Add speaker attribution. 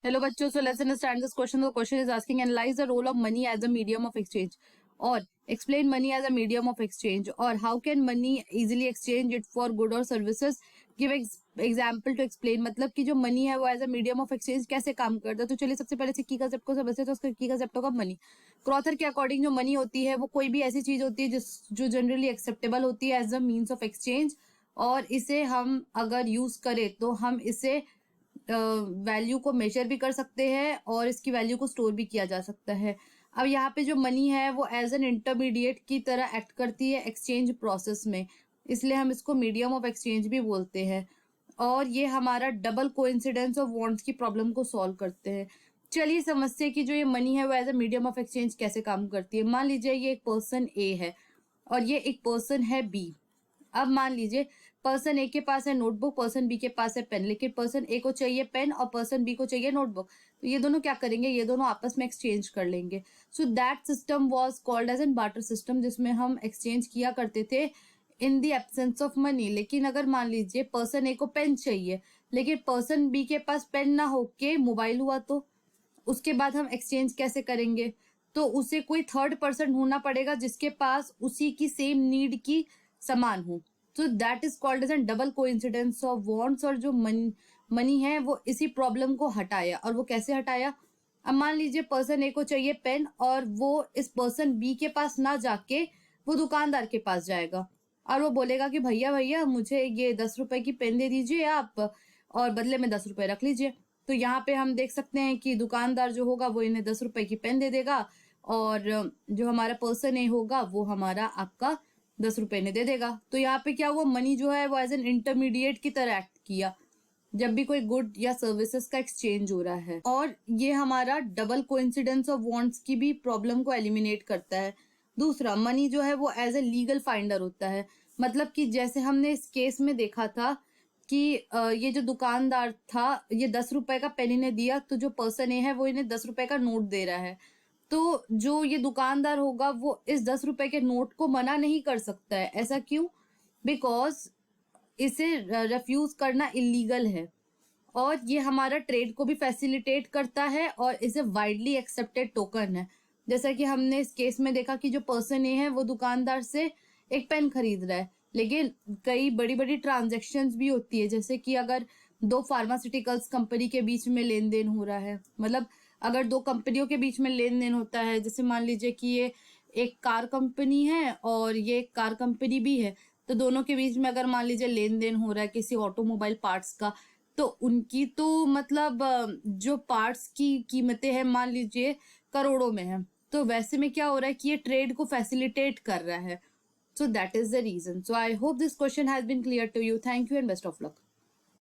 Speaker 1: Hello बच्चों, so let's understand this question. The question is asking analyze the role of money as a medium of exchange or explain money as a medium of exchange or how can money easily exchange it for good or services. Give example to explain. मतलब कि जो money है वो as a medium of exchange कैसे काम करता है. तो चलिए सबसे पहले सिक्की कंसेप्ट को समझते हैं. तो सिक्की कंसेप्ट होगा मनी. क्रॉथर के अकॉर्डिंग जो मनी होती है वो कोई भी ऐसी चीज होती है जो जनरली एक्सेप्टेबल होती है as a means of exchange, और इसे हम अगर यूज करें तो हम इसे वैल्यू को मेजर भी कर सकते हैं और इसकी वैल्यू को स्टोर भी किया जा सकता है. अब यहाँ पे जो मनी है वो एज एन इंटरमीडिएट की तरह एक्ट करती है एक्सचेंज प्रोसेस में, इसलिए हम इसको मीडियम ऑफ एक्सचेंज भी बोलते हैं. और ये हमारा डबल कोइंसिडेंस ऑफ वांट्स की प्रॉब्लम को सॉल्व करते हैं. चलिए समझते हैं कि जो ये मनी है वो as a medium of exchange कैसे काम करती है. मान लीजिए ये एक पर्सन ए है और ये एक पर्सन है बी. अब मान लीजिए पर्सन ए के पास है नोटबुक, पर्सन बी के पास है पेन, लेकिन पर्सन ए को चाहिए पेन और पर्सन बी को चाहिए नोटबुक. तो ये दोनों क्या करेंगे, ये दोनों आपस में एक्सचेंज कर लेंगे. So that system was called as an barter system, जिसमें हम एक्सचेंज किया करते थे in the absence of money. लेकिन अगर मान लीजिए पर्सन ए को पेन चाहिए लेकिन पर्सन बी के पास पेन ना होके मोबाइल हुआ, तो उसके बाद हम एक्सचेंज कैसे करेंगे. तो उसे कोई थर्ड पर्सन ढूंढना पड़ेगा जिसके पास उसी की सेम नीड की समान हो. तो that is called as an double coincidence of wants. और जो मनी है वो इसी प्रॉब्लम को हटाया. और वो कैसे हटाया. अब मान लीजिए पर्सन ए को चाहिए पेन और वो इस पर्सन बी के पास ना जाके वो दुकानदार के पास जाएगा और वो बोलेगा कि भैया भैया मुझे ये 10 रुपए की पेन दे दीजिए आप और बदले में 10 रुपए रख लीजिए. तो यहाँ पे हम देख सकते हैं कि दुकानदार जो होगा वो इन्हें 10 रुपए की पेन दे देगा और जो हमारा पर्सन ए होगा वो हमारा आपका 10 रुपए ने दे देगा. तो यहाँ पे क्या हुआ, मनी जो है वो एज एन इंटरमीडिएट की तरह एक्ट किया जब भी कोई गुड या सर्विसेज का एक्सचेंज हो रहा है. और ये हमारा डबल कोइंसिडेंस ऑफ वांट्स की भी प्रॉब्लम को एलिमिनेट करता है. दूसरा, मनी जो है वो एज ए लीगल फाइंडर होता है. मतलब कि जैसे हमने इस केस में देखा था कि ये जो दुकानदार था ये 10 रुपए का पेन इन्हें दिया, तो जो पर्सन ए है वो इन्हें 10 रुपए का नोट दे रहा है. तो जो ये दुकानदार होगा वो इस 10 रुपए के नोट को मना नहीं कर सकता है. ऐसा क्यों, बिकॉज इसे रेफ्यूज करना इलीगल है. और ये हमारा ट्रेड को भी फैसिलिटेट करता है और इसे वाइडली एक्सेप्टेड टोकन है. जैसा कि हमने इस केस में देखा कि जो पर्सन ए है वो दुकानदार से एक पेन खरीद रहा है, लेकिन कई बड़ी बड़ी ट्रांजेक्शन्स भी होती है. जैसे कि अगर दो फार्मास्यूटिकल्स कंपनी के बीच में लेन देन हो रहा है, मतलब अगर दो कंपनियों के बीच में लेन देन होता है, जैसे मान लीजिए कि ये एक कार कंपनी है और ये एक कार कंपनी भी है, तो दोनों के बीच में अगर मान लीजिए लेन देन हो रहा है किसी ऑटोमोबाइल पार्ट्स का, तो उनकी तो मतलब जो पार्ट्स की कीमतें हैं मान लीजिए करोड़ों में है. तो वैसे में क्या हो रहा है कि ये ट्रेड को फैसिलिटेट कर रहा है. So that is the reason. So I hope this question has been clear to you. Thank you and best of luck.